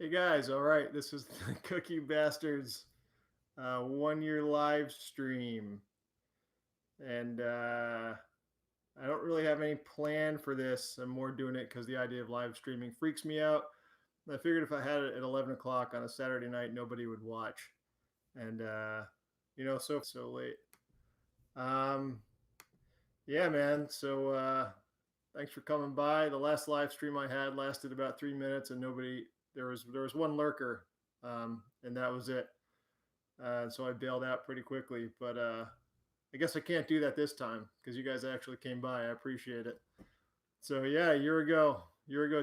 Hey guys, all right, this is the Cookie Bastards 1 year live stream. And I don't really have any plan for this. I'm more doing it because the idea of live streaming freaks me out. I figured if I had it at 11 o'clock on a Saturday night, nobody would watch. And, so late. Um, yeah, man. So thanks for coming by. The last live stream I had lasted about 3 minutes and there was one lurker, and that was it. So I bailed out pretty quickly. But I guess I can't do that this time because you guys actually came by. I appreciate it. So yeah, a year ago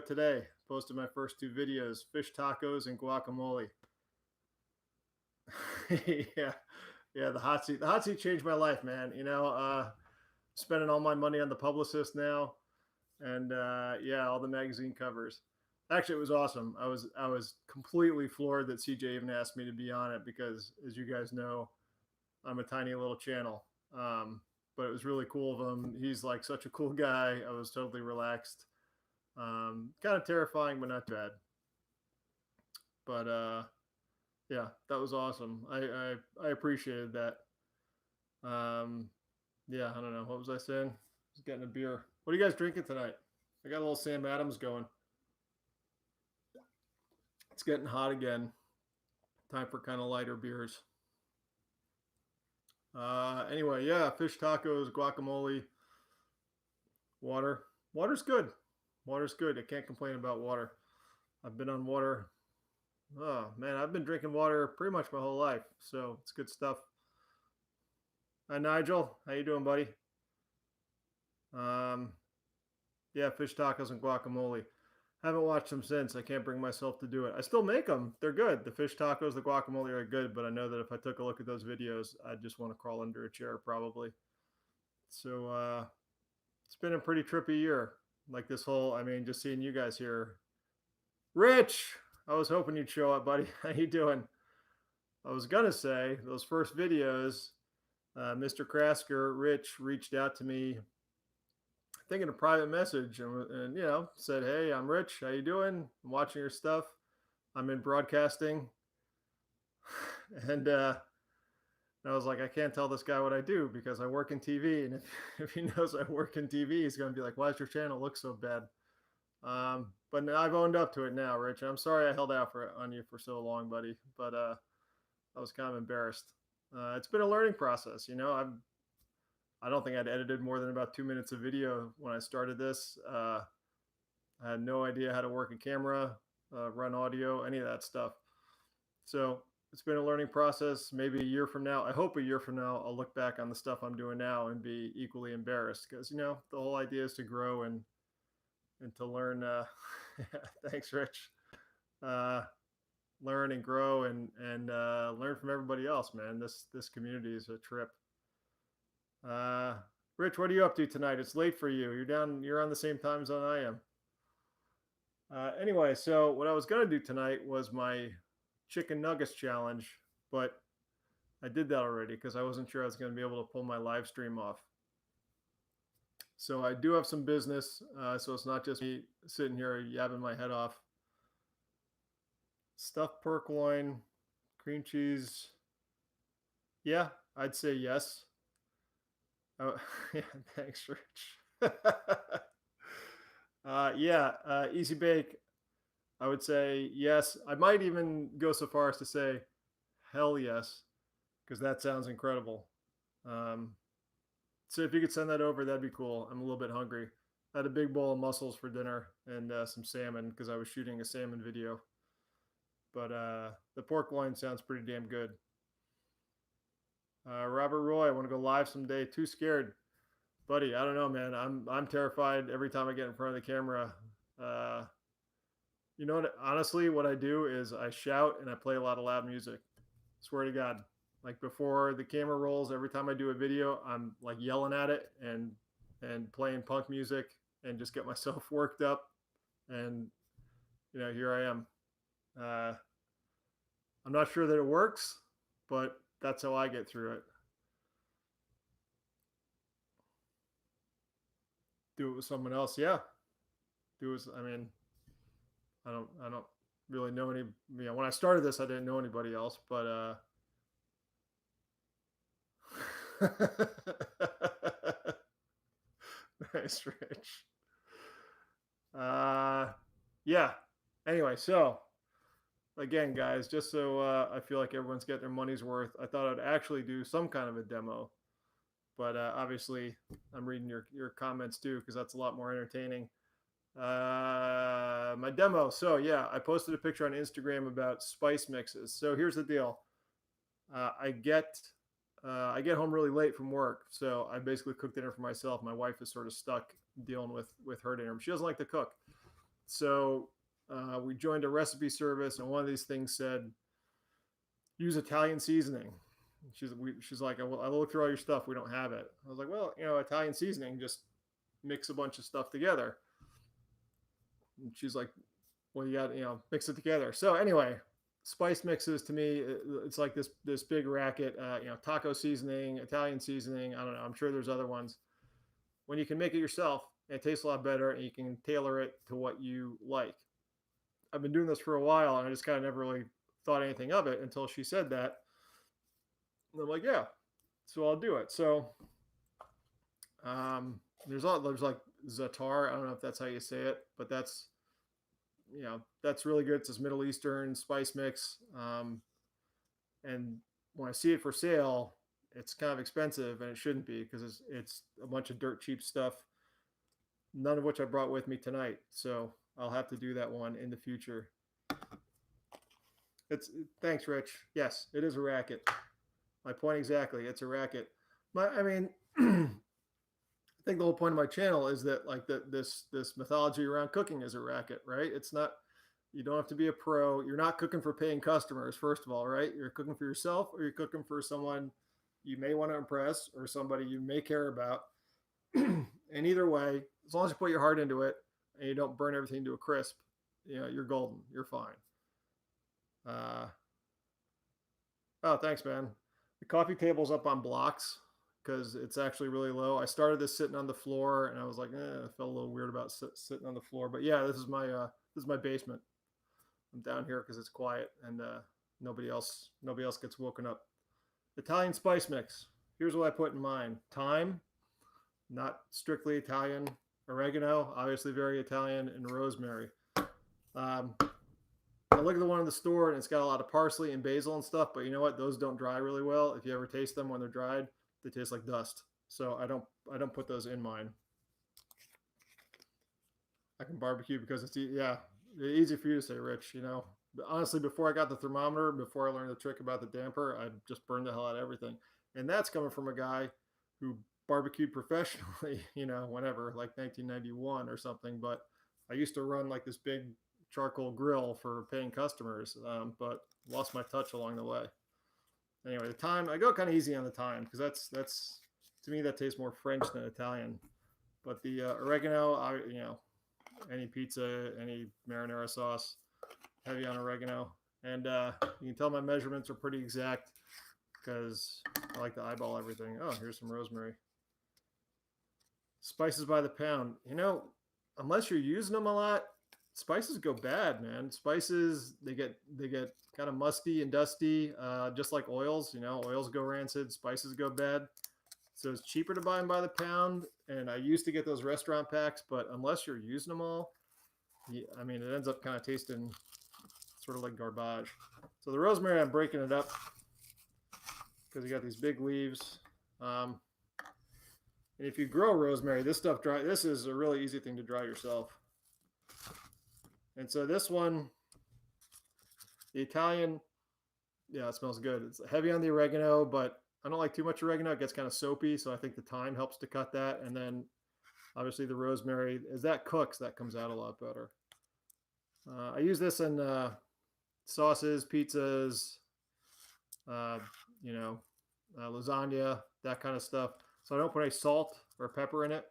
today, posted my first two videos: fish tacos and guacamole. Yeah, yeah. The hot seat changed my life, man. Spending all my money on the publicist now, and yeah, all the magazine covers. Actually, it was awesome. I was completely floored that CJ even asked me to be on it because, as you guys know, I'm a tiny little channel. But it was really cool of him. He's like such a cool guy. I was totally relaxed. Kind of terrifying, but not bad. But yeah, that was awesome. I appreciated that. Um, yeah, I don't know. What was I saying? I was getting a beer. What are you guys drinking tonight? I got a little Sam Adams going. It's getting hot again. Time for kind of lighter beers. Anyway, yeah, fish tacos, guacamole, water. Water's good. Water's good. I can't complain about water. I've been on water. Oh man, I've been drinking water pretty much my whole life, so it's good stuff. Hi Nigel, how you doing, buddy? Um, yeah, fish tacos and guacamole. Haven't watched them since. I can't bring myself to do it. I still make them. They're good. The fish tacos, the guacamole are good, but I know that if I took a look at those videos, I'd just want to crawl under a chair probably. So it's been a pretty trippy year. Like this whole, I mean, just seeing you guys here. Rich, I was hoping you'd show up, buddy. How you doing? I was gonna say those first videos, Mr. Krasker, Rich reached out to me, I think in a private message, and said, "Hey, I'm Rich. How you doing? I'm watching your stuff. I'm in broadcasting," and I was like, "I can't tell this guy what I do because I work in TV, and if he knows I work in TV, he's gonna be like, why does your channel look so bad?" But I've owned up to it now, Rich. I'm sorry I held out on you for so long, buddy, but I was kind of embarrassed. It's been a learning process. I don't think I'd edited more than about 2 minutes of video when I started this. I had no idea how to work a camera, run audio, any of that stuff. So it's been a learning process. Maybe a year from now, I hope a year from now, I'll look back on the stuff I'm doing now and be equally embarrassed because the whole idea is to grow and to learn. Thanks, Rich. Uh, Learn and grow and learn from everybody else, man. This community is a trip. Uh, Rich, what are you up to tonight? It's late for you. You're on the same time zone I am. Anyway, so what I was gonna do tonight was my chicken nuggets challenge, but I did that already because I wasn't sure I was gonna be able to pull my live stream off. So I do have some business, so it's not just me sitting here yabbing my head off. Stuffed pork loin, cream cheese. Yeah, I'd say yes. Oh, yeah, thanks, Rich. Yeah, easy bake. I would say yes. I might even go so far as to say hell yes, because that sounds incredible. Um, so if you could send that over, that'd be cool. I'm a little bit hungry. I had a big bowl of mussels for dinner and some salmon because I was shooting a salmon video. But the pork loin sounds pretty damn good. Robert Roy, I want to go live someday. Too scared, buddy. I don't know, man. I'm terrified every time I get in front of the camera. Uh, you know what? Honestly, what I do is I shout and I play a lot of loud music. Swear to God. Like before the camera rolls, every time I do a video, I'm like yelling at it and playing punk music and just get myself worked up. And here I am. Uh, I'm not sure that it works, but that's how I get through it. Do it with someone else, yeah. Do it. I mean, I don't. really know any, when I started this, I didn't know anybody else, but nice, Rich. Yeah. Anyway, so again, guys, just so I feel like everyone's getting their money's worth, I thought I'd actually do some kind of a demo. But obviously, I'm reading your comments too, because that's a lot more entertaining. My demo. So yeah, I posted a picture on Instagram about spice mixes. So here's the deal. I get home really late from work, so I basically cook dinner for myself. My wife is sort of stuck dealing with her dinner. She doesn't like to cook, so we joined a recipe service, and one of these things said use Italian seasoning. She's like, I look through all your stuff. We don't have it. I was like, well, Italian seasoning, just mix a bunch of stuff together. And she's like, well, you got, mix it together. So anyway, spice mixes to me, it's like this big racket. Taco seasoning, Italian seasoning. I don't know. I'm sure there's other ones. When you can make it yourself, it tastes a lot better, and you can tailor it to what you like. I've been doing this for a while, and I just kind of never really thought anything of it until she said that. And I'm like, yeah, so I'll do it. So there's like za'atar. I don't know if that's how you say it, but that's really good. It's this Middle Eastern spice mix. And when I see it for sale, it's kind of expensive, and it shouldn't be, because it's a bunch of dirt cheap stuff, none of which I brought with me tonight. So I'll have to do that one in the future. Thanks, Rich. Yes, it is a racket. My point exactly. It's a racket. I think the whole point of my channel is that this mythology around cooking is a racket, right? It's not. You don't have to be a pro. You're not cooking for paying customers, first of all, right? You're cooking for yourself, or you're cooking for someone you may want to impress, or somebody you may care about. And either way, as long as you put your heart into it and you don't burn everything to a crisp, you're golden. You're fine. Oh, thanks, man. The coffee table's up on blocks because it's actually really low. I started this sitting on the floor, and I was like, I felt a little weird about sitting on the floor. But yeah, this is my basement. I'm down here because it's quiet, and nobody else gets woken up. Italian spice mix. Here's what I put in mine: thyme, not strictly Italian; oregano, obviously very Italian; and rosemary. I look at the one in the store, and it's got a lot of parsley and basil and stuff, but you know what? Those don't dry really well. If you ever taste them when they're dried, they taste like dust. So I don't put those in mine. I can barbecue because it's easy for you to say, Rich. Honestly, before I got the thermometer, before I learned the trick about the damper, I just burned the hell out of everything. And that's coming from a guy who barbecued professionally, whenever, like 1991 or something. But I used to run like this big charcoal grill for paying customers, but lost my touch along the way. Anyway, the thyme, I go kind of easy on the thyme because that's to me that tastes more French than Italian. But the oregano, any pizza, any marinara sauce, heavy on oregano. And you can tell my measurements are pretty exact because I like to eyeball everything. Oh, here's some rosemary. Spices by the pound. Unless you're using them a lot, spices go bad, man. Spices, they get kind of musty and dusty, just like oils. Oils go rancid, spices go bad. So it's cheaper to buy them by the pound. And I used to get those restaurant packs, but unless you're using them all, it ends up kind of tasting sort of like garbage. So the rosemary, I'm breaking it up because you got these big leaves. And if you grow rosemary, this is a really easy thing to dry yourself. And so this one, the Italian, yeah, it smells good. It's heavy on the oregano, but I don't like too much oregano. It gets kind of soapy, so I think the thyme helps to cut that. And then obviously the rosemary, as that cooks, that comes out a lot better. I use this in sauces, pizzas, lasagna, that kind of stuff. So I don't put any salt or pepper in it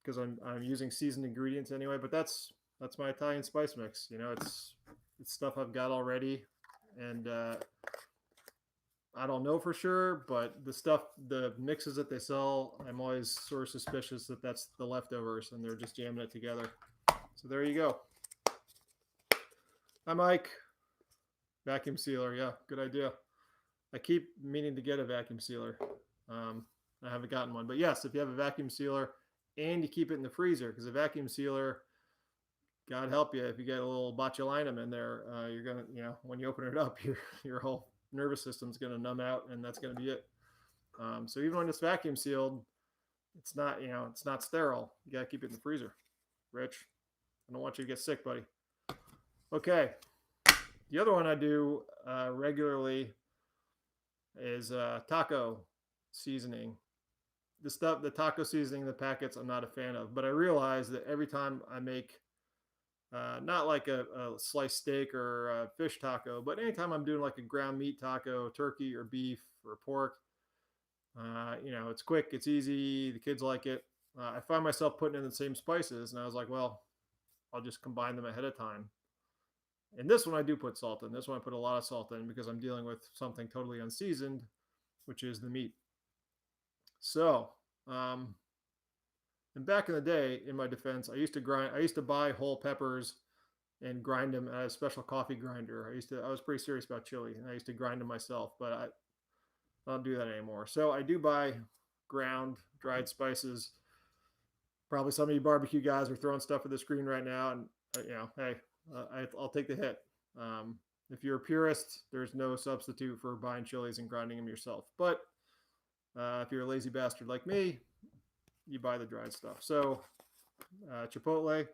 because I'm using seasoned ingredients anyway. But that's my Italian spice mix. It's stuff I've got already, and I don't know for sure, but the mixes that they sell, I'm always sort of suspicious that that's the leftovers and they're just jamming it together. So there you go. Hi, Mike. Vacuum sealer. Yeah, good idea. I keep meaning to get a vacuum sealer. I haven't gotten one, but yes, if you have a vacuum sealer and you keep it in the freezer, because a vacuum sealer, God help you, if you get a little botulinum in there, you're gonna, when you open it up, your whole nervous system's gonna numb out, and that's gonna be it. So even when it's vacuum sealed, it's not, it's not sterile. You gotta keep it in the freezer. Rich, I don't want you to get sick, buddy. Okay, the other one I do regularly is taco seasoning. The taco seasoning in the packets, I'm not a fan of, but I realize that every time I make not like a sliced steak or a fish taco, but anytime I'm doing like a ground meat taco, turkey or beef or pork, it's quick, it's easy, the kids like it. I find myself putting in the same spices, and I was like, well, I'll just combine them ahead of time. And this one I do put salt in. This one I put a lot of salt in because I'm dealing with something totally unseasoned, which is the meat. So, and back in the day, in my defense, I used to buy whole peppers and grind them at a special coffee grinder. I was pretty serious about chili, and I used to grind them myself, but I don't do that anymore. So I do buy ground dried spices. Probably some of you barbecue guys are throwing stuff at the screen right now, and hey, I'll take the hit. If you're a purist, there's no substitute for buying chilies and grinding them yourself. But if you're a lazy bastard like me, you buy the dried stuff. So Chipotle,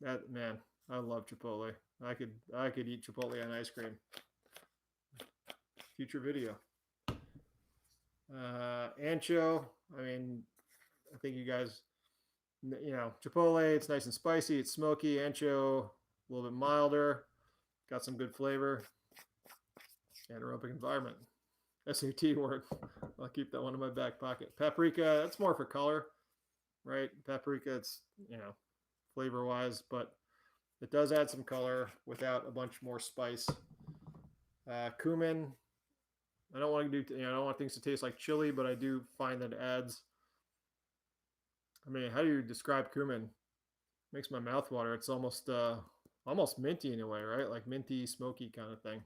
that man, I love Chipotle. I could eat Chipotle on ice cream. Future video. Ancho, I mean, I think you guys, Chipotle, it's nice and spicy, it's smoky. Ancho, a little bit milder, got some good flavor. Anaerobic environment. SAT word. I'll keep that one in my back pocket. Paprika, that's more for color, right? Paprika, it's, flavor wise, but it does add some color without a bunch more spice. Cumin, I don't want to do, I don't want things to taste like chili, but I do find that it adds. I mean, how do you describe cumin? It makes my mouth water. It's almost minty in a way, right? Like minty, smoky kind of thing.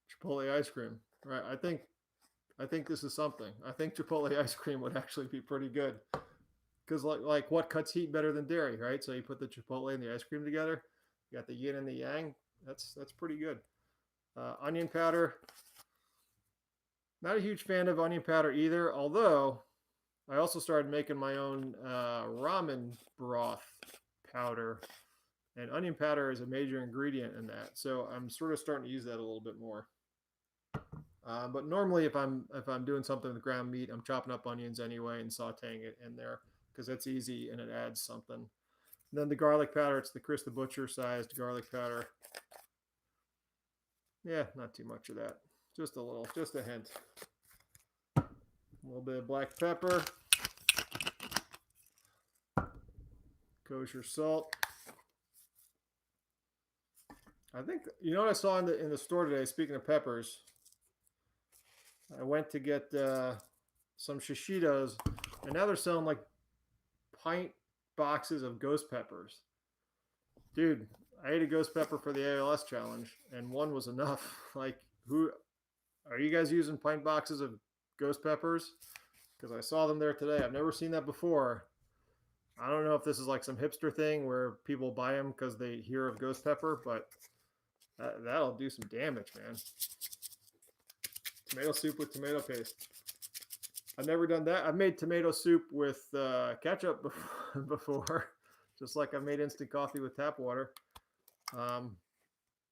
Chipotle ice cream, right? I think this is something. I think Chipotle ice cream would actually be pretty good, because like what cuts heat better than dairy, right? So you put the Chipotle and the ice cream together, you got the yin and the yang. That's pretty good. Onion powder. Not a huge fan of onion powder either, although I also started making my own ramen broth powder, and onion powder is a major ingredient in that. So I'm sort of starting to use that a little bit more. But normally, if I'm doing something with ground meat, I'm chopping up onions anyway and sautéing it in there because that's easy and it adds something. And then the garlic powder, it's the Chris the Butcher sized garlic powder. Yeah, not too much of that. Just a little, just a hint. A little bit of black pepper. Kosher salt. I think, what I saw in the store today, speaking of peppers, I went to get some shishitos, and now they're selling like pint boxes of ghost peppers. Dude, I ate a ghost pepper for the ALS challenge, and one was enough. Like, who are you guys using pint boxes of ghost peppers? Because I saw them there today. I've never seen that before. I don't know if this is like some hipster thing where people buy them because they hear of ghost pepper, but that'll do some damage, man. Tomato soup with tomato paste. I've never done that. I've made tomato soup with ketchup before, just like I've made instant coffee with tap water.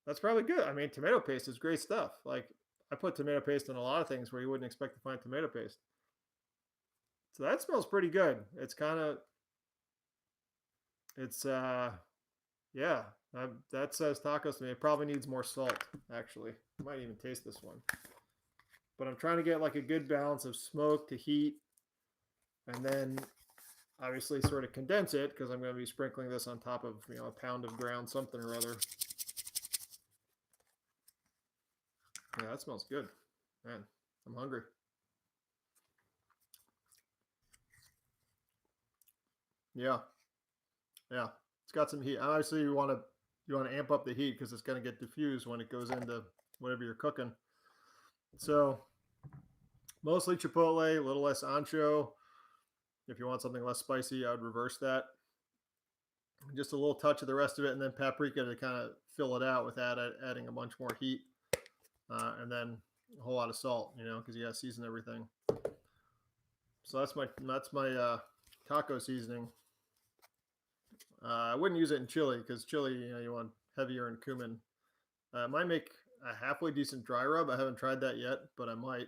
That's probably good. I mean, tomato paste is great stuff. Like, I put tomato paste in a lot of things where you wouldn't expect to find tomato paste. So that smells pretty good. It's kind of, yeah, that says tacos to me. It probably needs more salt, actually. I might even taste this one. But I'm trying to get like a good balance of smoke to heat, and then obviously sort of condense it because I'm going to be sprinkling this on top of, a pound of ground something or other. Yeah, that smells good. Man, I'm hungry. Yeah. Yeah. It's got some heat. Obviously, you want to You want to amp up the heat because it's going to get diffused when it goes into whatever you're cooking. So mostly chipotle, a little less ancho. If you want something less spicy, I would reverse that. Just a little touch of the rest of it, and then paprika to kind of fill it out with adding a bunch more heat, and then a whole lot of salt, because you got to season everything. So that's my taco seasoning. I wouldn't use it in chili because chili, you want heavier in cumin. I might make a halfway decent dry rub. I haven't tried that yet, but I might.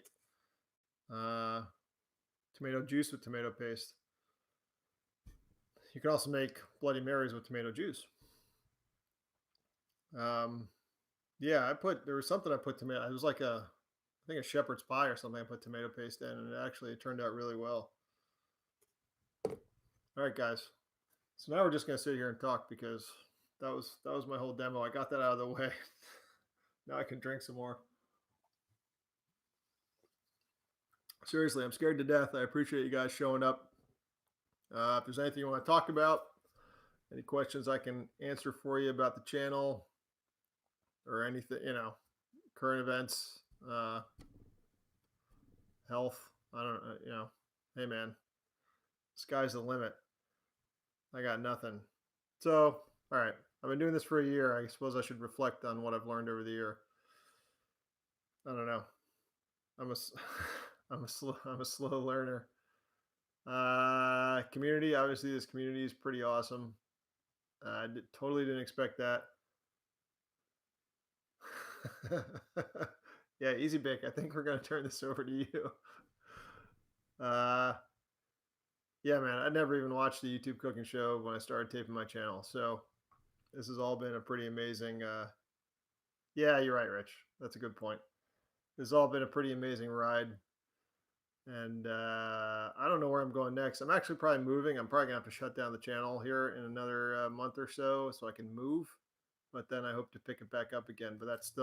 Tomato juice with tomato paste. You can also make Bloody Marys with tomato juice. Yeah, there was something I put tomato. It was like I think a shepherd's pie or something I put tomato paste in, and it turned out really well. All right, guys. So now we're just gonna sit here and talk because that was my whole demo. I got that out of the way. Now I can drink some more. Seriously, I'm scared to death. I appreciate you guys showing up. If there's anything you want to talk about, any questions I can answer for you about the channel or anything, current events, health, I don't know, hey man, sky's the limit. I got nothing. So, all right, I've been doing this for a year. I suppose I should reflect on what I've learned over the year. I don't know. I'm a slow learner. Community, obviously this community is pretty awesome. I totally didn't expect that. Yeah, Easy Bake, I think we're going to turn this over to you. Yeah, man, I never even watched the YouTube cooking show when I started taping my channel. So this has all been a pretty amazing, yeah, you're right, Rich. That's a good point. This has all been a pretty amazing ride. And I don't know where I'm going next. I'm actually probably moving. I'm probably gonna have to shut down the channel here in another month or so I can move. But then I hope to pick it back up again. But that's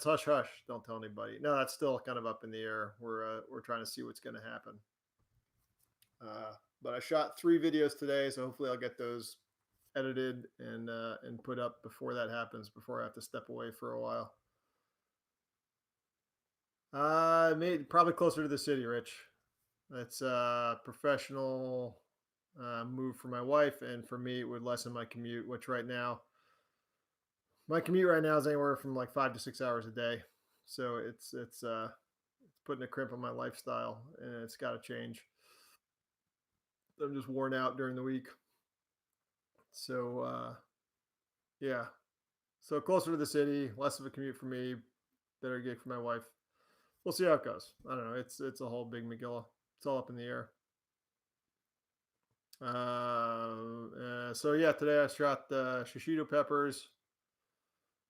hush hush. Don't tell anybody. No, that's still kind of up in the air. We're trying to see what's going to happen. But I shot 3 videos today, so hopefully I'll get those edited and put up before that happens. Before I have to step away for a while. Probably closer to the city, Rich. That's a professional move for my wife, and for me, it would lessen my commute, which right now, my commute right now is anywhere from like 5 to 6 hours a day. So it's putting a crimp on my lifestyle, and it's got to change. I'm just worn out during the week. So yeah. So closer to the city, less of a commute for me, better gig for my wife. We'll see how it goes. I don't know. It's a whole big Megillah. It's all up in the air. So yeah, today I shot the shishito peppers,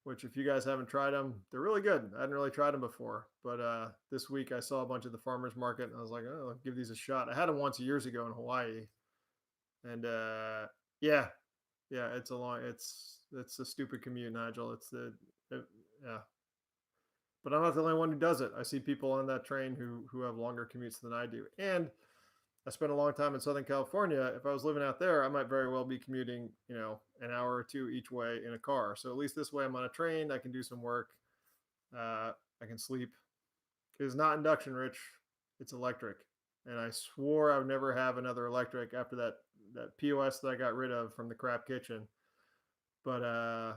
which if you guys haven't tried them, they're really good. I hadn't really tried them before, but this week I saw a bunch of the farmers market, and I was like, oh, I'll give these a shot. I had them once years ago in Hawaii, and yeah, it's a stupid commute, Nigel. Yeah. But I'm not the only one who does it. I see people on that train who have longer commutes than I do. And I spent a long time in Southern California. If I was living out there, I might very well be commuting, an hour or 2 each way in a car. So at least this way I'm on a train. I can do some work. I can sleep. It's not induction, Rich. It's electric. And I swore I would never have another electric after that POS that I got rid of from the crap kitchen. But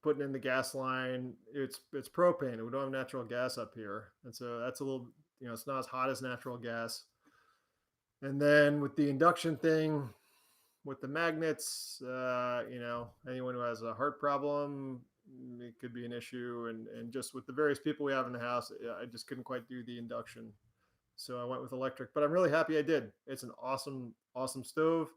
putting in the gas line, it's propane. We don't have natural gas up here, and so that's a little, it's not as hot as natural gas. And then with the induction thing, with the magnets, anyone who has a heart problem, it could be an issue. And just with the various people we have in the house, I just couldn't quite do the induction, so I went with electric. But I'm really happy I did. It's an awesome stove.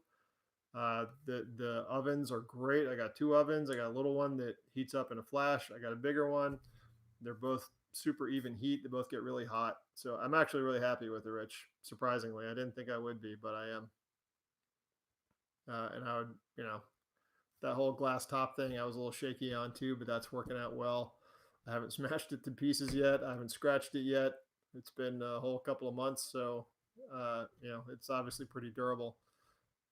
The ovens are great. I got 2 ovens. I got a little one that heats up in a flash. I got a bigger one. They're both super even heat. They both get really hot. So I'm actually really happy with it, Rich. Surprisingly, I didn't think I would be, but I am. And I would, that whole glass top thing, I was a little shaky on too, but that's working out well. I haven't smashed it to pieces yet. I haven't scratched it yet. It's been a whole couple of months. So, it's obviously pretty durable.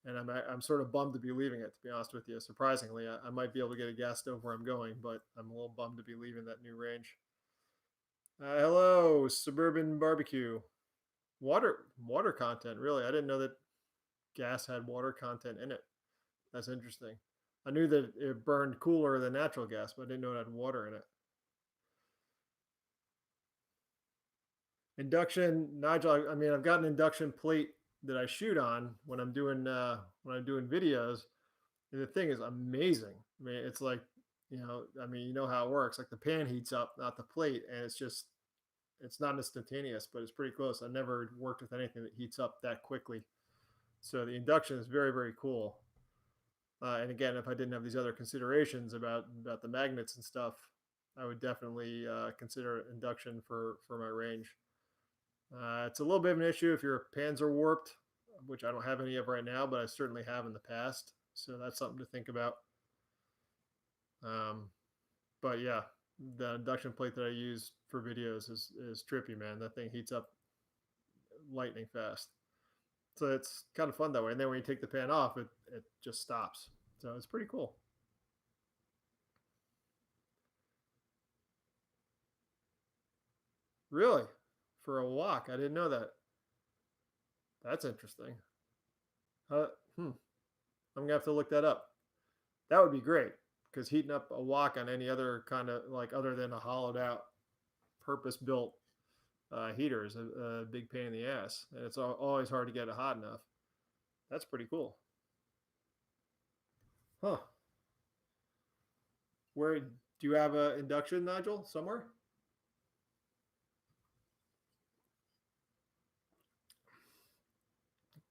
and I'm sort of bummed to be leaving it, to be honest with you. Surprisingly, I might be able to get a gas stove where I'm going, but I'm a little bummed to be leaving that new range. Hello, Suburban Barbecue. Water content, really? I didn't know that gas had water content in it. That's interesting. I knew that it burned cooler than natural gas, but I didn't know it had water in it. Induction, Nigel. I mean, I've got an induction plate that I shoot on when I'm doing videos, and the thing is amazing. I mean, it's like, I mean, you know how it works. Like the pan heats up, not the plate, and it's not instantaneous, but it's pretty close. I never worked with anything that heats up that quickly. So the induction is very, very cool. And again, if I didn't have these other considerations about the magnets and stuff, I would definitely consider induction for my range. It's a little bit of an issue if your pans are warped, which I don't have any of right now, but I certainly have in the past. So that's something to think about. But yeah, the induction plate that I use for videos is trippy, man. That thing heats up lightning fast. So it's kind of fun that way. And then when you take the pan off, it just stops. So it's pretty cool. Really? For a wok? I didn't know that. That's interesting. I'm gonna have to look that up. That would be great, because heating up a wok on any other kind of, like, other than a hollowed out, purpose built heater is a big pain in the ass, and it's always hard to get it hot enough. That's pretty cool. Huh? Where do you have a induction, Nigel? Somewhere?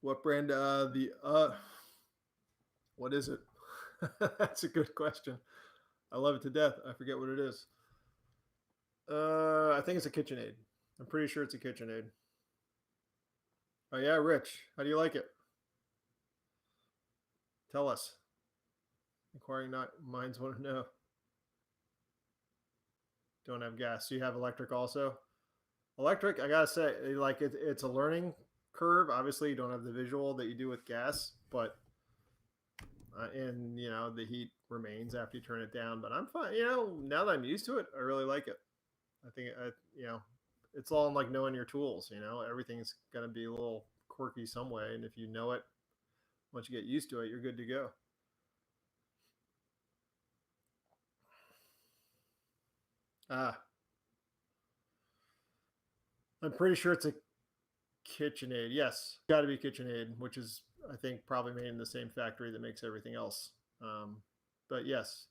What brand? What is it? That's a good question. I love it to death. I forget what it is. I think it's a KitchenAid. I'm pretty sure it's a KitchenAid. Oh yeah, Rich. How do you like it? Tell us. Inquiring minds want to know. Don't have gas. So you have electric also? Electric, I gotta say, like it's a learning curve. Obviously, you don't have the visual that you do with gas, but and the heat remains after you turn it down. But I'm fine. Now that I'm used to it, I really like it. I think it's all in like knowing your tools. Everything's gonna be a little quirky some way, and if you know it, once you get used to it, you're good to go. Ah, I'm pretty sure it's a KitchenAid. Yes, got to be KitchenAid, which is, I think, probably made in the same factory that makes everything else. But yes,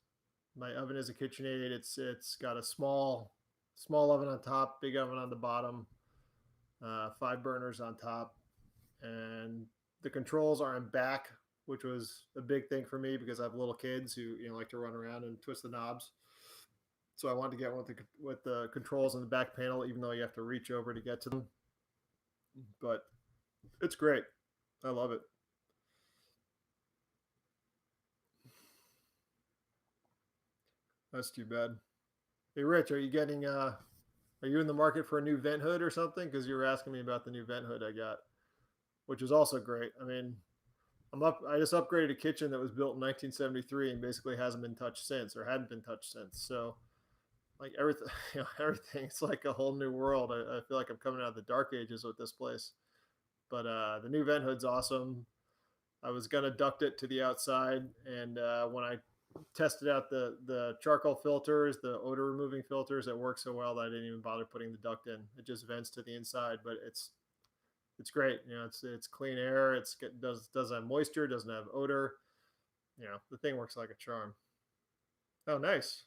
my oven is a KitchenAid. It's got a small oven on top, big oven on the bottom, 5 burners on top, and the controls are in back, which was a big thing for me because I have little kids who like to run around and twist the knobs. So I wanted to get one with the controls on the back panel, even though you have to reach over to get to them. But it's great. I love it. That's too bad. Hey, Rich, are you in the market for a new vent hood or something? Because you were asking me about the new vent hood I got, which is also great. I mean, I just upgraded a kitchen that was built in 1973 and basically hasn't been touched since, or hadn't been touched since. So, like, everything, everything. It's like a whole new world. I feel like I'm coming out of the dark ages with this place. But the new vent hood's awesome. I was gonna duct it to the outside, and when I tested out the charcoal filters, the odor removing filters, it worked so well that I didn't even bother putting the duct in. It just vents to the inside, but it's great. It's clean air. Doesn't have moisture, doesn't have odor. The thing works like a charm. Oh, nice.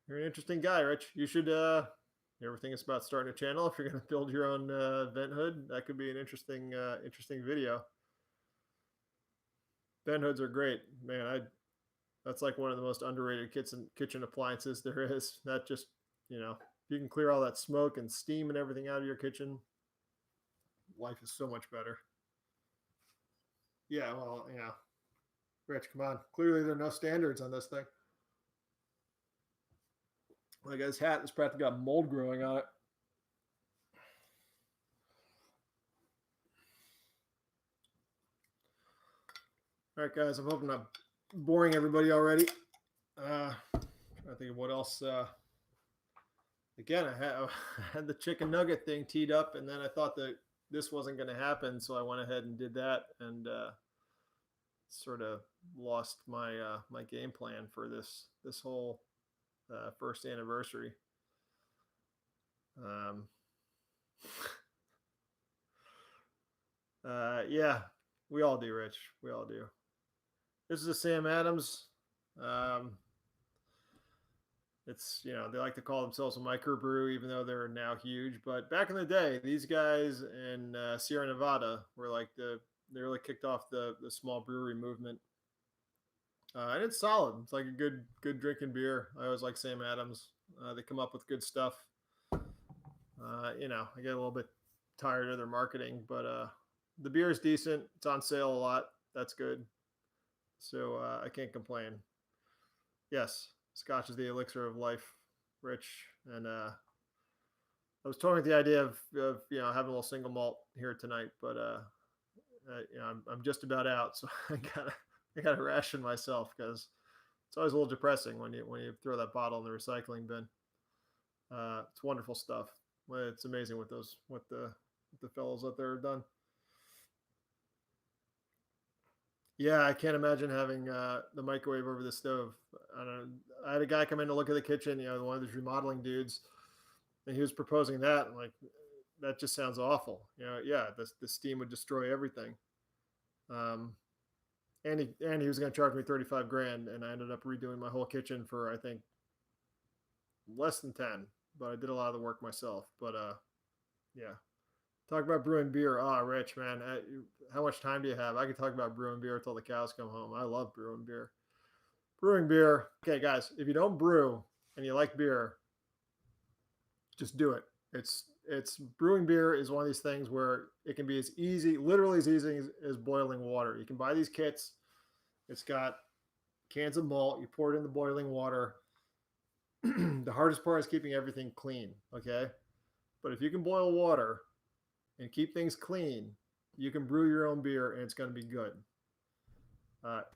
You're an interesting guy, Rich. You should. You ever think about starting a channel? If you're going to build your own vent hood, that could be an interesting video. Vent hoods are great, man. That's like one of the most underrated kitchen appliances there is. That just, you can clear all that smoke and steam and everything out of your kitchen, life is so much better. Yeah, well, Rich, come on. Clearly, there are no standards on this thing. Like, his hat has practically got mold growing on it. All right, guys. I'm hoping I'm not boring everybody already. I think of what else. Again, I had the chicken nugget thing teed up, and then I thought that this wasn't going to happen, so I went ahead and did that, and sort of lost my game plan for this whole first anniversary. Um, yeah, we all do, Rich. We all do. This is a Sam Adams. Um, it's, they like to call themselves a microbrew, even though they're now huge. But back in the day, these guys in Sierra Nevada were like they really kicked off the small brewery movement. And it's solid. It's like a good drinking beer. I always like Sam Adams. They come up with good stuff. I get a little bit tired of their marketing, but the beer is decent. It's on sale a lot. That's good. So I can't complain. Yes, Scotch is the elixir of life, Rich. And I was toying with the idea of having a little single malt here tonight, but I'm just about out, so I gotta ration myself because it's always a little depressing when you throw that bottle in the recycling bin. It's wonderful stuff. It's amazing what the fellows out there have done. Yeah, I can't imagine having the microwave over the stove. I don't know. I had a guy come in to look at the kitchen, one of these remodeling dudes, and he was proposing that. And like, that just sounds awful. Yeah, the steam would destroy everything. Um, and he was going to charge me 35 grand, and I ended up redoing my whole kitchen for I think less than 10. But I did a lot of the work myself. But yeah. Talk about brewing beer. Rich, man, how much time do you have? I could talk about brewing beer until the cows come home. I love brewing beer. Brewing beer. Okay, guys, if you don't brew and you like beer, just do it. It's brewing beer is one of these things where it can be as easy, literally as easy as boiling water. You can buy these kits. It's got cans of malt. You pour it in the boiling water. The hardest part is keeping everything clean. Okay, but if you can boil water and keep things clean, you can brew your own beer and it's going to be good.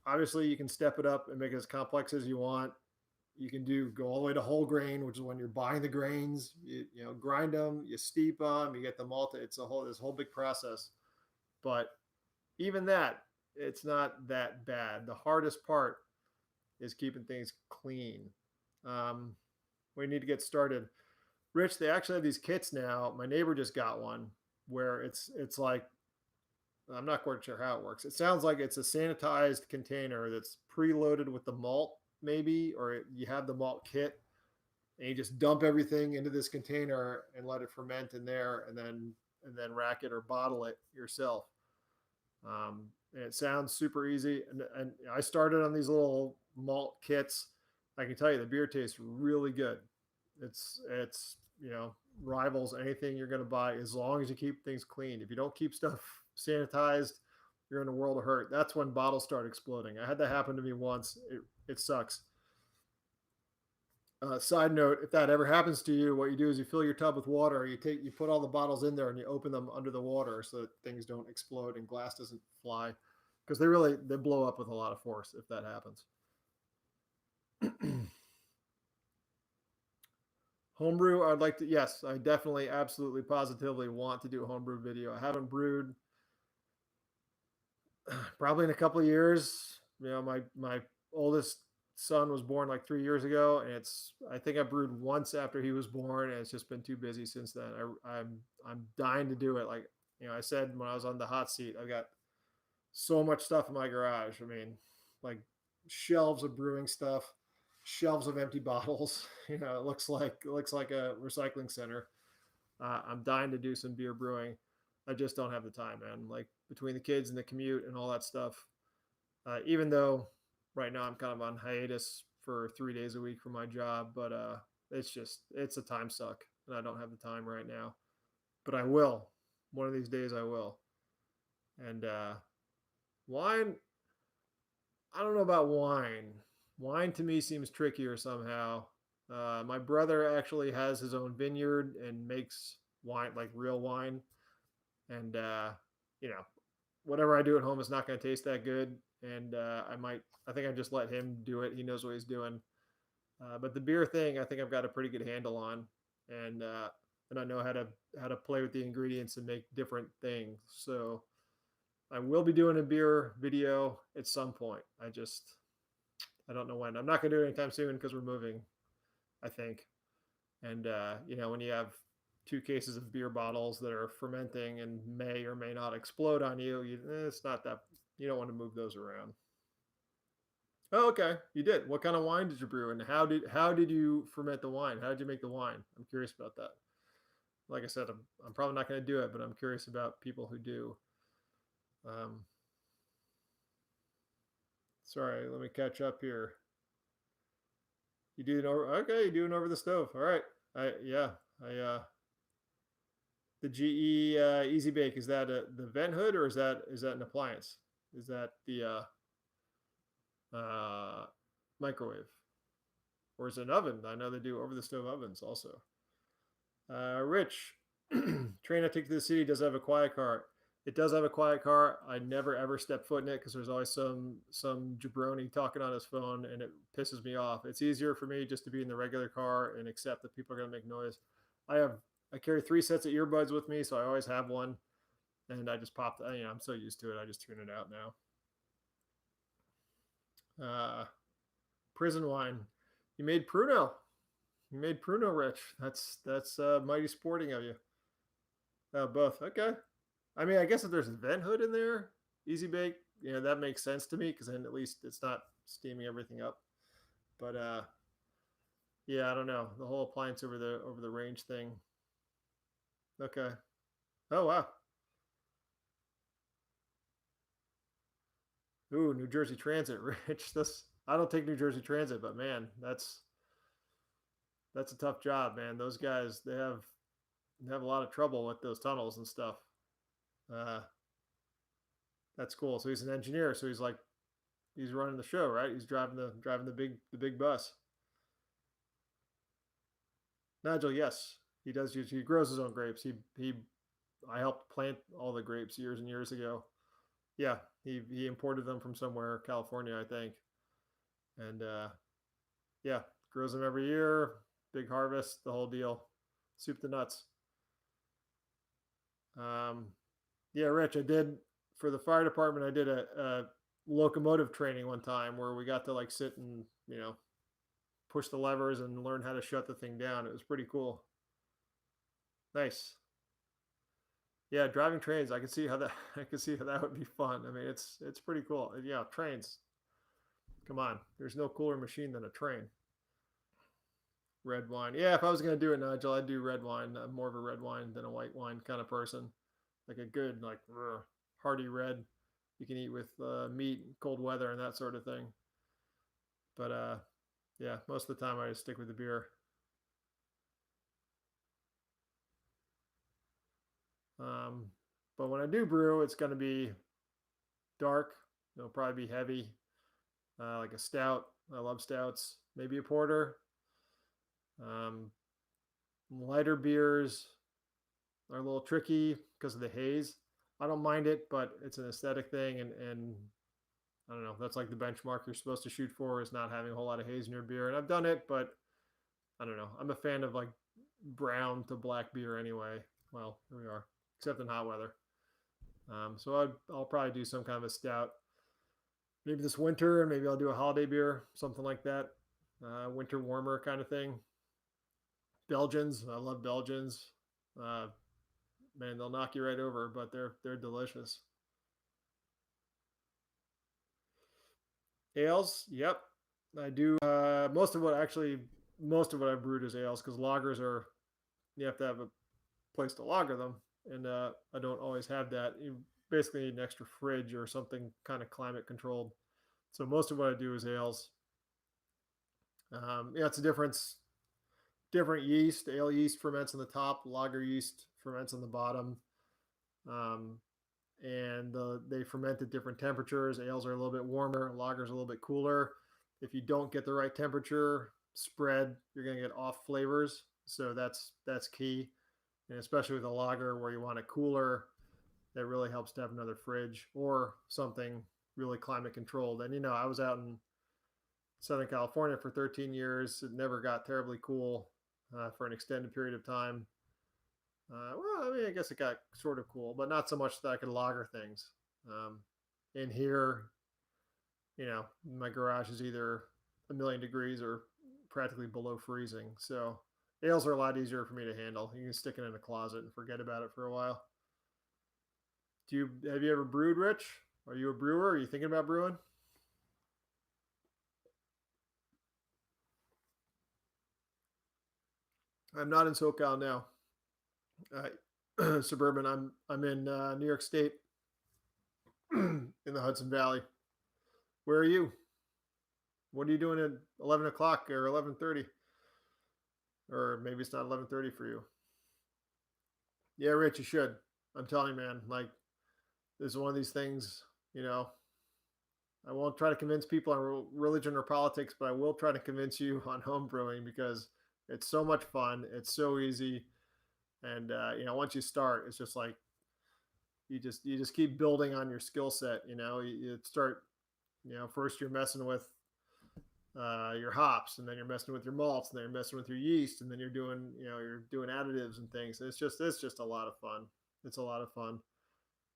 Obviously, you can step it up and make it as complex as you want. You can go all the way to whole grain, which is when you're buying the grains. You grind them, you steep them, you get the malt. It's this whole big process. But even that, it's not that bad. The hardest part is keeping things clean. We need to get started. Rich, they actually have these kits now. My neighbor just got one where it's like, I'm not quite sure how it works. It sounds like it's a sanitized container that's preloaded with the malt, maybe, or you have the malt kit and you just dump everything into this container and let it ferment in there, and then rack it or bottle it yourself. And it sounds super easy. And I started on these little malt kits. I can tell you the beer tastes really good. It's rivals anything you're going to buy as long as you keep things clean. If you don't keep stuff sanitized, you're in a world of hurt. That's when bottles start exploding. I had that happen to me once. It sucks. Side note: if that ever happens to you, what you do is you fill your tub with water. You put all the bottles in there and you open them under the water so that things don't explode and glass doesn't fly, because they blow up with a lot of force if that happens. Homebrew, I'd like to. Yes, I definitely, absolutely, positively want to do a homebrew video. I haven't brewed probably in a couple of years. My oldest son was born like 3 years ago, and I think I brewed once after he was born, and it's just been too busy since then. I'm dying to do it. Like I said when I was on the hot seat, I've got so much stuff in my garage. I mean, like shelves of brewing stuff, shelves of empty bottles. It looks like a recycling center. I'm dying to do some beer brewing. I just don't have the time, man. Like between the kids and the commute and all that stuff. Even though right now I'm kind of on hiatus for 3 days a week for my job, but it's a time suck, and I don't have the time right now. But I will. One of these days I will. And wine, I don't know about wine. Wine to me seems trickier somehow. My brother actually has his own vineyard and makes wine, like real wine. And, whatever I do at home is not going to taste that good. and I think I just let him do it. He knows what he's doing. But the beer thing, I think I've got a pretty good handle on, and I know how to play with the ingredients and make different things. So I will be doing a beer video at some point. I don't know when. I'm not gonna do it anytime soon because we're moving, I think. And when you have 2 cases of beer bottles that are fermenting and may or may not explode on you, it's not that you don't want to move those around. Oh, okay. You did. What kind of wine did you brew, and how did you ferment the wine? How did you make the wine? I'm curious about that. Like I said, I'm probably not going to do it, but I'm curious about people who do. Um, sorry, let me catch up here. You do it over? Okay, you doing over the stove. All right. I the GE Easy Bake, is that the vent hood, or is that an appliance? Is that the microwave, or is it an oven? I know they do over the stove ovens also. Rich, train I take to the city does have a quiet car. It does have a quiet car. I never ever step foot in it because there's always some jabroni talking on his phone, and it pisses me off. It's easier for me just to be in the regular car and accept that people are going to make noise. I carry 3 sets of earbuds with me, so I always have one, and I just pop. I'm so used to it. I just tune it out now. Prison wine. You made Pruno. You made Pruno, Rich. That's mighty sporting of you. Both. Okay. I mean, I guess if there's a vent hood in there, easy bake, that makes sense to me because then at least it's not steaming everything up. But yeah, I don't know, the whole appliance over the range thing. Okay. Oh wow. Ooh, New Jersey Transit, Rich. This I don't take New Jersey Transit, but man, that's a tough job, man. Those guys they have a lot of trouble with those tunnels and stuff. Uh, that's cool. So he's an engineer. So he's running the show, right? He's driving the big bus. Nigel, yes, he does. He grows his own grapes. He I helped plant all the grapes years and years ago. Yeah, he imported them from somewhere, California, I think, and yeah, grows them every year. Big harvest, the whole deal, soup to nuts. Um, yeah, Rich, I did for the fire department. I did a locomotive training one time where we got to like sit and push the levers and learn how to shut the thing down. It was pretty cool. Nice. Yeah, driving trains. I can see how that I can see how that would be fun. I mean, it's pretty cool. Yeah, trains. Come on, there's no cooler machine than a train. Red wine. Yeah, if I was gonna do it, Nigel, I'd do red wine. I'm more of a red wine than a white wine kind of person. Like a good, like hearty red you can eat with meat, cold weather, and that sort of thing. But yeah, most of the time I just stick with the beer. Um, but when I do brew, it's going to be dark. It'll probably be heavy, like a stout. I love stouts. Maybe a porter. Um, Lighter beers are a little tricky because of the haze. I don't mind it, but it's an aesthetic thing, and I don't know. That's like the benchmark you're supposed to shoot for is not having a whole lot of haze in your beer. And I've done it, but I don't know. I'm a fan of like brown to black beer anyway. Well, here we are, except in hot weather. So I'll probably do some kind of a stout. Maybe this winter, and maybe I'll do a holiday beer, something like that. Winter warmer kind of thing. Belgians, I love Belgians. Uh, Man, they'll knock you right over, but they're delicious. Ales, yep, I do. Most of what I brewed is ales because lagers are you have to have a place to lager them, and I don't always have that. You basically need an extra fridge or something kind of climate controlled. So most of what I do is ales. Yeah, it's a difference. Different yeast. Ale yeast ferments on the top. Lager yeast ferments on the bottom. Um, and they ferment at different temperatures. Ales are a little bit warmer. Lagers a little bit cooler. If you don't get the right temperature spread, you're going to get off flavors. So that's key, and especially with a lager where you want it cooler, that really helps to have another fridge or something really climate controlled. And I was out in Southern California for 13 years. It never got terribly cool for an extended period of time. Well, I mean, I guess it got sort of cool, but not so much that I could lager things. In here, my garage is either a million degrees or practically below freezing. So ales are a lot easier for me to handle. You can stick it in a closet and forget about it for a while. Have you ever brewed, Rich? Are you a brewer? Are you thinking about brewing? I'm not in SoCal now. Suburban. I'm in New York State, in the Hudson Valley. Where are you? What are you doing at 11 o'clock or 11:30? Or maybe it's not 11:30 for you. Yeah, Rich, you should. I'm telling you, man. Like, this is one of these things. I won't try to convince people on religion or politics, but I will try to convince you on home brewing because it's so much fun. It's so easy, and once you start, it's just like you just keep building on your skill set. You start. First you're messing with your hops, and then you're messing with your malts, and then you're messing with your yeast, and then you're doing additives and things. It's just a lot of fun. It's a lot of fun.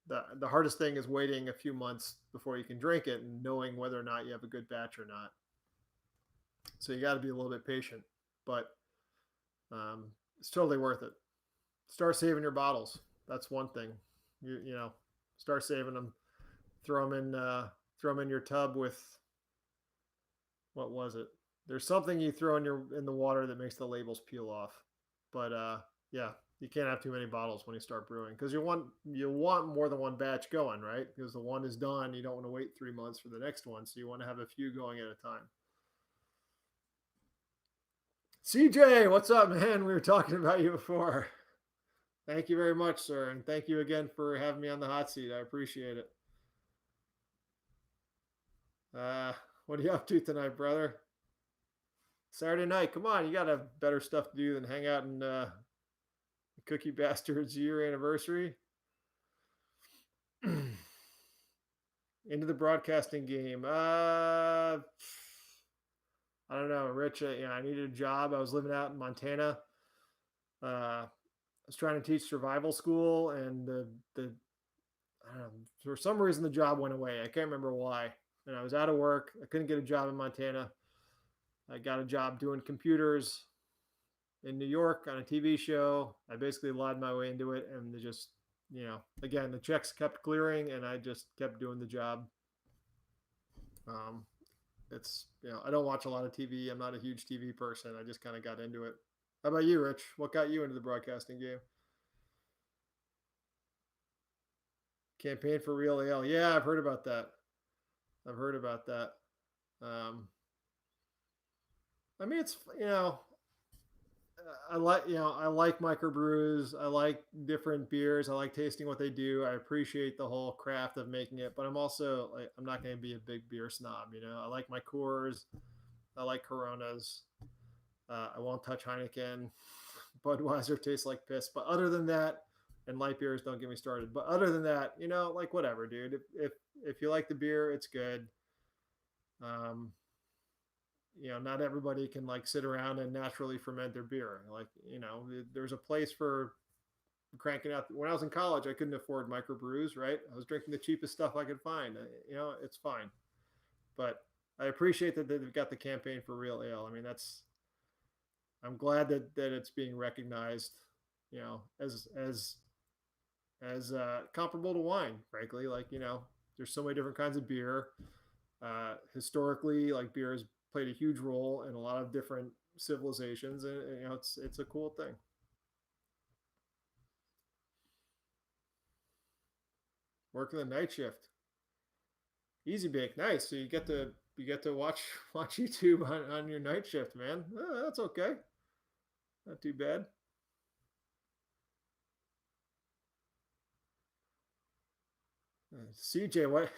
The hardest thing is waiting a few months before you can drink it and knowing whether or not you have a good batch or not. So you got to be a little bit patient, but it's totally worth it. Start saving your bottles. That's one thing. Start saving them. Throw them in your tub with, what was it? There's something you throw in the water that makes the labels peel off. But yeah, you can't have too many bottles when you start brewing because you want more than one batch going, right? Because the one is done, you don't want to wait 3 months for the next one, so you want to have a few going at a time. CJ, what's up, man? We were talking about you before. Thank you very much, sir, and thank you again for having me on the hot seat. I appreciate it. What are you up to tonight, brother? Saturday night. Come on, you got better stuff to do than hang out in Cookie Bastards year anniversary. Into the broadcasting game. I don't know, Rich. I needed a job. I was living out in Montana. I was trying to teach survival school, and I don't know, for some reason the job went away. I can't remember why. And I was out of work. I couldn't get a job in Montana. I got a job doing computers in New York on a TV show. I basically lied my way into it, and they just, again, the checks kept clearing, and I just kept doing the job. It's, I don't watch a lot of TV. I'm not a huge TV person. I just kind of got into it. How about you, Rich? What got you into the broadcasting game? Campaign for Real Ale. Yeah, I've heard about that. I mean, it's, I like microbrews. I like different beers. I like tasting what they do. I appreciate the whole craft of making it, but I'm also like, I'm not going to be a big beer snob. I like my Coors. I like Coronas. I won't touch Heineken. Budweiser tastes like piss. But other than that, and light beers, don't get me started. But other than that, like whatever, dude. If you like the beer, it's good. Not everybody can like sit around and naturally ferment their beer. Like, there's a place for cranking out. When I was in college, I couldn't afford microbrews, right? I was drinking the cheapest stuff I could find. It's fine. But I appreciate that they've got the campaign for Real Ale. I mean, I'm glad that it's being recognized, as comparable to wine, frankly. Like, there's so many different kinds of beer. Historically, like, beer has played a huge role in a lot of different civilizations, and it's a cool thing. Working the night shift, easy bake, nice. So you get to watch YouTube on your night shift, man. That's okay, not too bad. CJ, what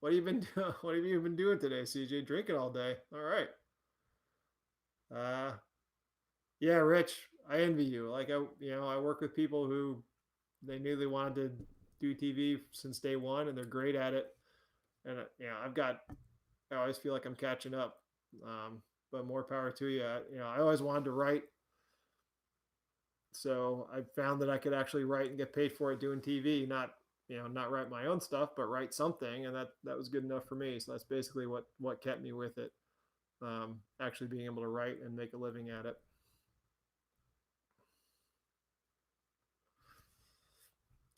what have you been doing? What have you been doing today, CJ? Drinking all day. All right. Yeah, Rich, I envy you. Like, I work with people who they knew they wanted to do TV since day one, and they're great at it. And I always feel like I'm catching up. But more power to you. I always wanted to write, so I found that I could actually write and get paid for it doing TV. Not write my own stuff, but write something, and that was good enough for me. So that's basically what kept me with it. Actually being able to write and make a living at it.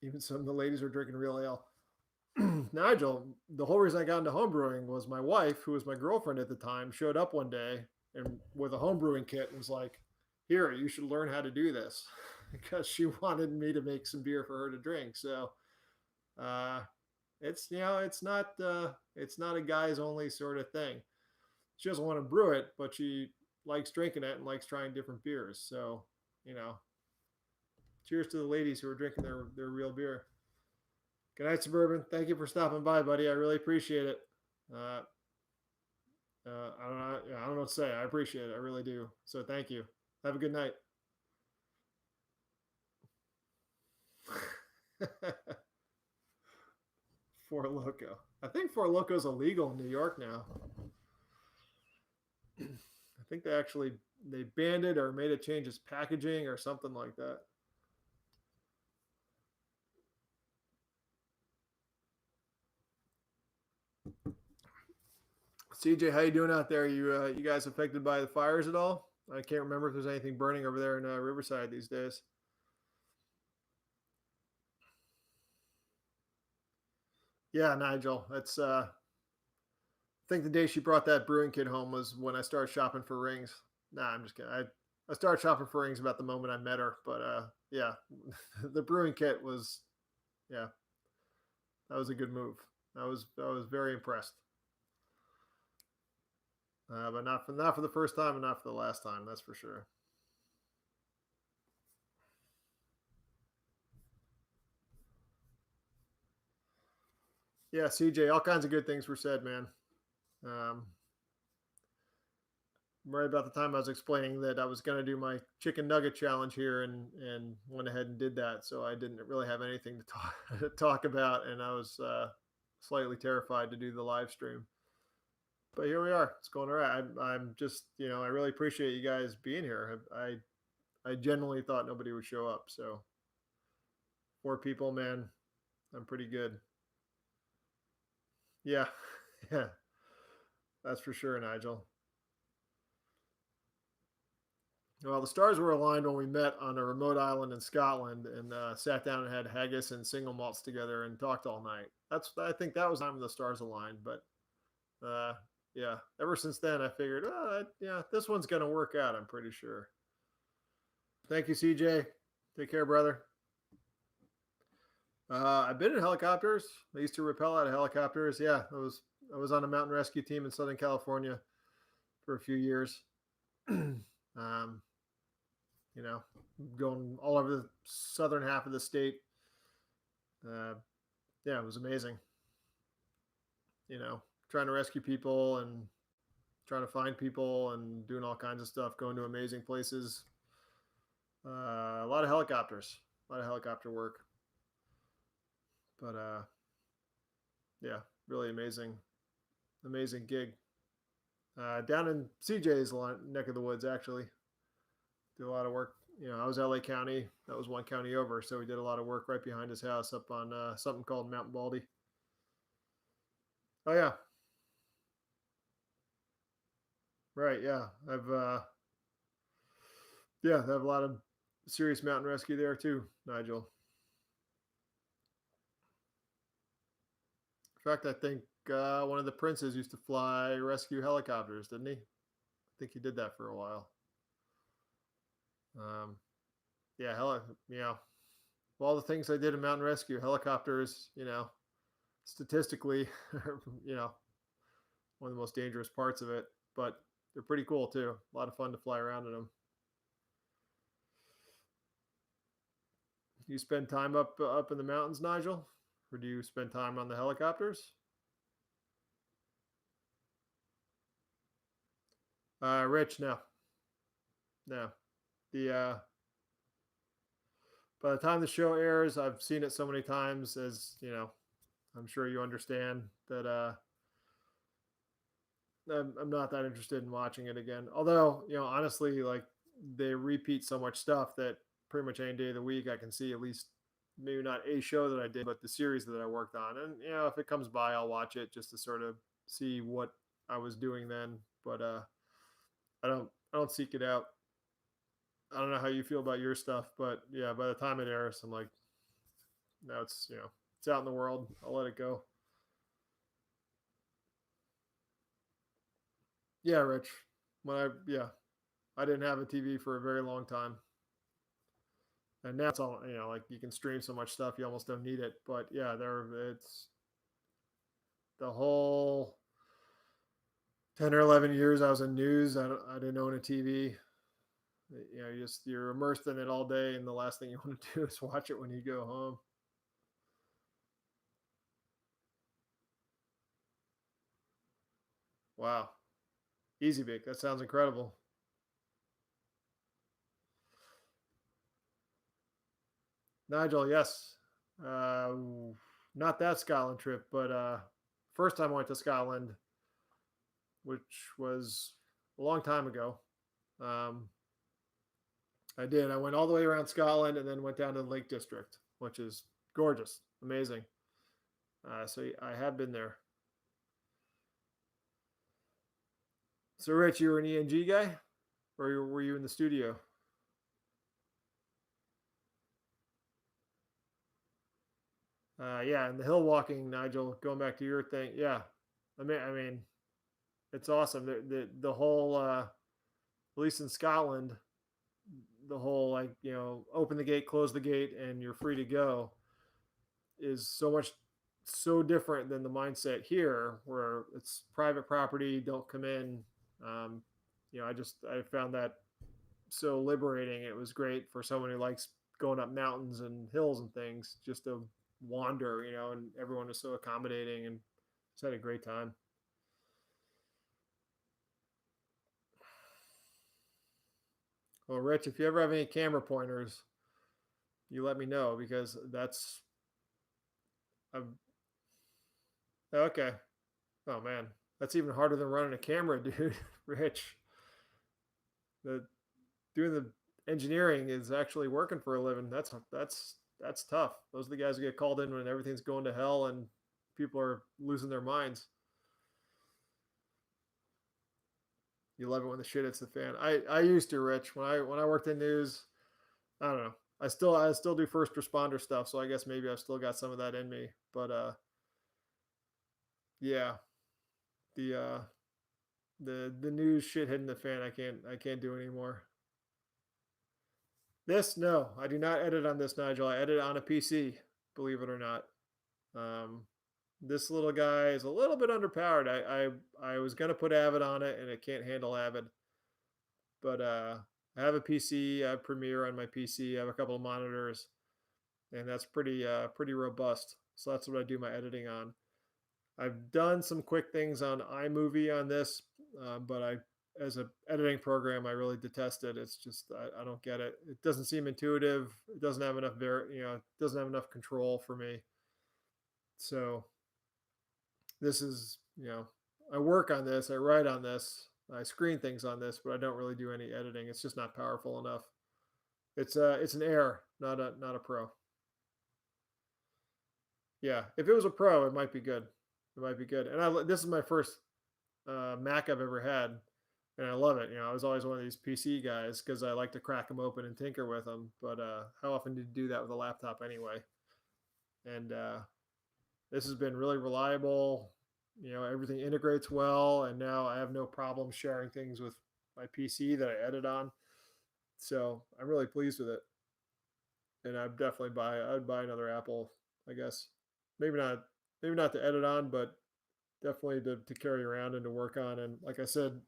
Even some of the ladies were drinking real ale. Nigel, the whole reason I got into homebrewing was my wife, who was my girlfriend at the time, showed up one day and with a homebrewing kit and was like, "Here, you should learn how to do this," because she wanted me to make some beer for her to drink. So uh, it's not a guys only sort of thing. She doesn't want to brew it, but she likes drinking it and likes trying different beers. So you know, cheers to the ladies who are drinking their real beer. Good night, Suburban. Thank you for stopping by, buddy. I really appreciate it. Uh, I don't know. I don't know what to say. I appreciate it. I really do. So thank you. Have a good night. Four Loco. I think Four Loco is illegal in New York now. I think they banned it or made it change its packaging or something like that. CJ, how you doing out there? You guys affected by the fires at all? I can't remember if there's anything burning over there in Riverside these days. Yeah, Nigel. I think the day she brought that brewing kit home was when I started shopping for rings. Nah, I'm just kidding. I started shopping for rings about the moment I met her. But yeah, the brewing kit was, yeah, that was a good move. I was very impressed. But not for the first time and not for the last time. That's for sure. Yeah, CJ, all kinds of good things were said, man. Um, right about the time I was explaining that I was going to do my chicken nugget challenge here, and went ahead and did that. So I didn't really have anything to talk to talk about, and I was slightly terrified to do the live stream. But here we are. It's going all right. I'm just I really appreciate you guys being here. I genuinely thought nobody would show up. So 4 people, man, I'm pretty good. Yeah, yeah, that's for sure, Nigel. Well, the stars were aligned when we met on a remote island in Scotland and sat down and had haggis and single malts together and talked all night. I think that was the time the stars aligned. But uh, yeah, ever since then, I figured, yeah, this one's gonna work out. I'm pretty sure. Thank you, CJ. Take care, brother. I've been in helicopters. I used to rappel out of helicopters. Yeah, I was on a mountain rescue team in Southern California for a few years. um, you know, going all over the southern half of the state. Uh, yeah, it was amazing. Trying to rescue people and trying to find people and doing all kinds of stuff, going to amazing places. A lot of helicopters, a lot of helicopter work. But yeah, really amazing gig. Down in CJ's neck of the woods, actually. Did a lot of work. I was LA County. That was one county over. So we did a lot of work right behind his house up on something called Mountain Baldy. Oh, yeah. Right. Yeah. I have a lot of serious mountain rescue there too, Nigel. In fact, I think one of the princes used to fly rescue helicopters, didn't he? I think he did that for a while. Um, yeah, all the things I did in mountain rescue, helicopters, statistically, one of the most dangerous parts of it, but they're pretty cool too. A lot of fun to fly around in them. You spend time up in the mountains, Nigel, or do you spend time on the helicopters? Rich, no, no. The by the time the show airs, I've seen it so many times as I'm sure you understand that I'm not that interested in watching it again. Although, honestly, like they repeat so much stuff that pretty much any day of the week I can see at least maybe not a show that I did, but the series that I worked on. And if it comes by, I'll watch it just to sort of see what I was doing then. But I don't seek it out. I don't know how you feel about your stuff, but yeah, by the time it airs, I'm like, now it's out in the world. I'll let it go. Yeah, Rich. I didn't have a TV for a very long time, and now it's all like you can stream so much stuff you almost don't need it. But yeah, it's the whole 10 or 11 years I was in news. I didn't own a TV. You're immersed in it all day, and the last thing you want to do is watch it when you go home. Wow, easy bake. That sounds incredible. Nigel, yes. Uh, Not that Scotland trip, but first time I went to Scotland, which was a long time ago. Um, I did. I went all the way around Scotland and then went down to the Lake District, which is gorgeous, amazing. So I have been there. So, Rich, you were an ENG guy, or were you in the studio? Yeah, and the hill walking, Nigel. Going back to your thing, yeah. I mean, it's awesome. The whole, at least in Scotland, the whole like open the gate, close the gate, and you're free to go is so different than the mindset here, where it's private property, don't come in. Um, I found that so liberating. It was great for someone who likes going up mountains and hills and things, just to wander, and everyone was so accommodating and just had a great time. Well, Rich, if you ever have any camera pointers, you let me know because that's I'm, okay. Oh man, that's even harder than running a camera, dude. Rich, the doing the engineering is actually working for a living. That's tough. Those are the guys who get called in when everything's going to hell and people are losing their minds. You love it when the shit hits the fan. I used to, Rich, when I worked in news. I don't know. I still do first responder stuff, so I guess maybe I've still got some of that in me. But yeah, the the news shit hitting the fan. I can't do anymore. This no, I do not edit on this, Nigel. I edit on a PC. Believe it or not. Um, this little guy is a little bit underpowered. I was gonna put Avid on it, and it can't handle Avid. But I have a PC. I have Premiere on my PC. I have a couple of monitors, and that's pretty robust. So that's what I do my editing on. I've done some quick things on iMovie on this, but as a editing program, I really detest it. It's just I don't get it. It doesn't seem intuitive. It doesn't have enough it doesn't have enough control for me. So this is I work on this, I write on this, I screen things on this, but I don't really do any editing. It's just not powerful enough. It's an Air, not a Pro. Yeah, if it was a Pro, it might be good. It might be good. And this is my first Mac I've ever had, and I love it. I was always one of these PC guys because I like to crack them open and tinker with them. But how often do you do that with a laptop anyway? And this has been really reliable. Everything integrates well, and now I have no problem sharing things with my PC that I edit on. So I'm really pleased with it, and I'd buy another Apple, I guess. Maybe not, maybe not to edit on, but definitely to carry around and to work on. And like I said,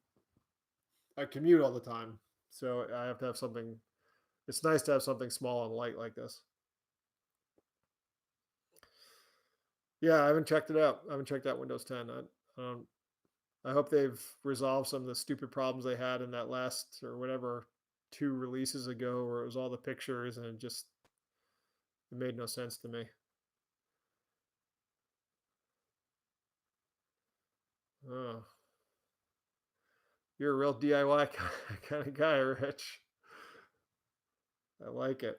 I commute all the time, so I have to have something. It's nice to have something small and light like this. Yeah, I haven't checked it out. I haven't checked out Windows 10. Um, I hope they've resolved some of the stupid problems they had in that last or whatever 2 releases ago, where it was all the pictures and it made no sense to me. Oh, you're a real DIY kind of guy, Rich. I like it.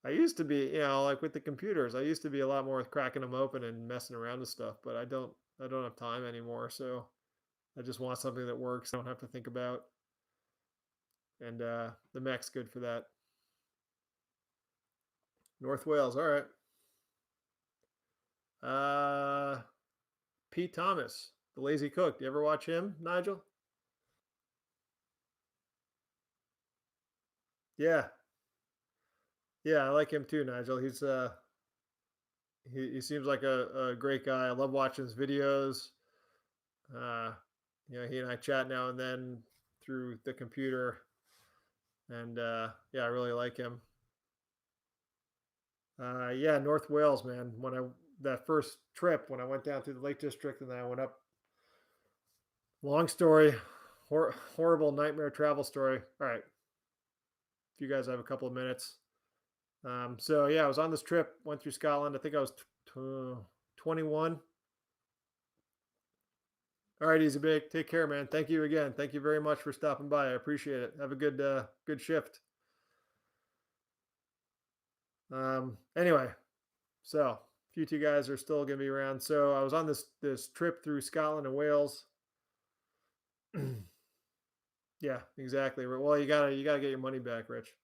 I used to be, like with the computers, I used to be a lot more with cracking them open and messing around with stuff, but I don't have time anymore. So I just want something that works. I don't have to think about. And the Mac's good for that. North Wales, all right. Uh, Pete Thomas, the Lazy Cook. Do you ever watch him, Nigel? Yeah, yeah, I like him too, Nigel. He seems like a great guy. I love watching his videos. Uh, he and I chat now and then through the computer, and yeah, I really like him. Yeah, North Wales, man. That first trip when I went down through the Lake District and then I went up. Long story, horrible nightmare travel story. All right, if you guys have a couple of minutes. So yeah, I was on this trip, went through Scotland. I think I was 21. All right, Easy Big. Take care, man. Thank you again. Thank you very much for stopping by. I appreciate it. Have a good shift. Anyway, so you two guys are still gonna be around. So I was on this trip through Scotland and Wales. Yeah, exactly. Well, you gotta get your money back, Rich.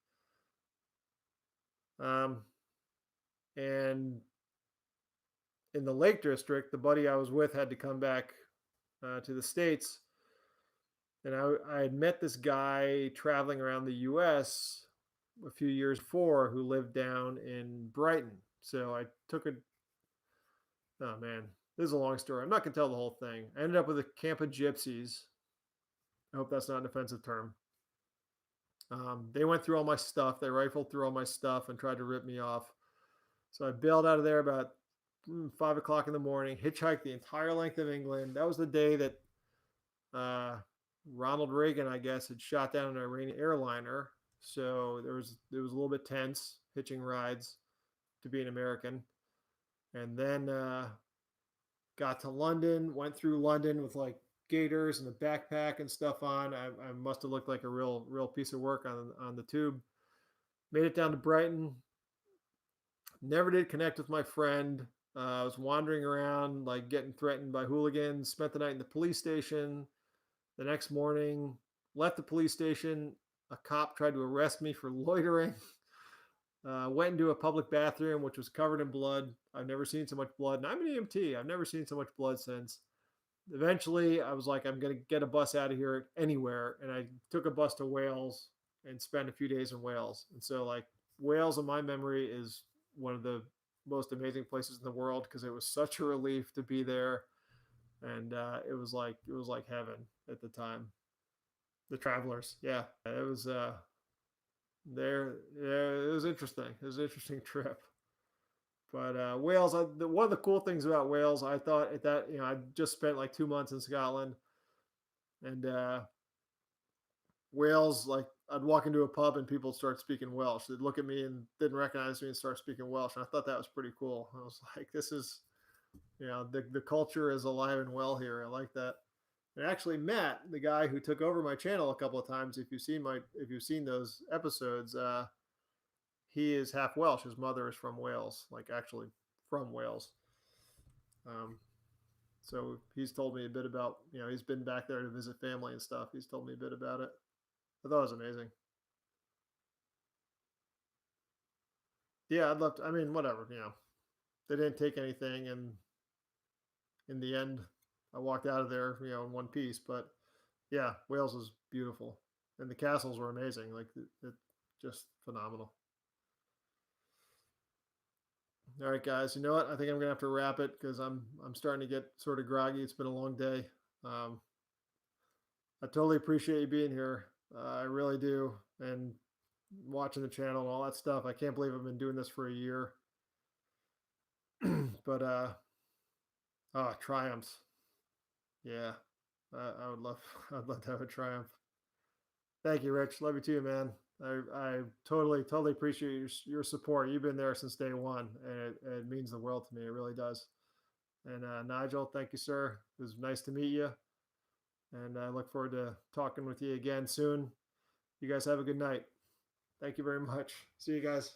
Um, and in the Lake District, the buddy I was with had to come back to the States, and I had met this guy traveling around the U.S. a few years before who lived down in Brighton. So I took a oh man, this is a long story. I'm not gonna tell the whole thing. I ended up with a camp of gypsies. I hope that's not an offensive term. They went through all my stuff. They rifled through all my stuff and tried to rip me off. So I bailed out of there about 5 o'clock in the morning. Hitchhiked the entire length of England. That was the day that uh, Ronald Reagan, I guess, had shot down an Iranian airliner. So it was a little bit tense hitching rides to be an American, and then got to London. Went through London with like gaiters and a backpack and stuff on. I must have looked like a real piece of work on the tube. Made it down to Brighton. Never did connect with my friend. I was wandering around, like getting threatened by hooligans. Spent the night in the police station. The next morning, left the police station. A cop tried to arrest me for loitering. Went into a public bathroom, which was covered in blood. I've never seen so much blood. And I'm an EMT. I've never seen so much blood since. Eventually, I was like, I'm going to get a bus out of here anywhere. And I took a bus to Wales and spent a few days in Wales. And so, like, Wales, in my memory, is one of the most amazing places in the world because it was such a relief to be there. And it was like heaven at the time. The travelers, yeah, it was there. Yeah, it was interesting. It was an interesting trip. But Wales, one of the cool things about Wales, I thought at that, I just spent like 2 months in Scotland, and Wales, like I'd walk into a pub and people would start speaking Welsh. They'd look at me and didn't recognize me and start speaking Welsh, and I thought that was pretty cool. I was like, this is, the culture is alive and well here. I like that. And actually, Matt, the guy who took over my channel a couple of times, if you've seen those episodes, he is half Welsh. His mother is from Wales, like actually from Wales. Um, so he's told me a bit about, he's been back there to visit family and stuff. He's told me a bit about it. I thought it was amazing. Yeah, I'd love to. I mean, whatever, they didn't take anything, and in the end, I walked out of there, in one piece. But yeah, Wales is beautiful, and the castles were amazing. Like it just phenomenal. All right, guys. You know what? I think I'm gonna have to wrap it because I'm starting to get sort of groggy. It's been a long day. Um, I totally appreciate you being here. I really do, and watching the channel and all that stuff. I can't believe I've been doing this for a year. But triumphs. Yeah, I would love I'd love to have a triumph. Thank you, Rich. Love you too, man. I totally appreciate your support. You've been there since day one, and it means the world to me. It really does. And Nigel, thank you, sir. It was nice to meet you. And I look forward to talking with you again soon. You guys have a good night. Thank you very much. See you guys.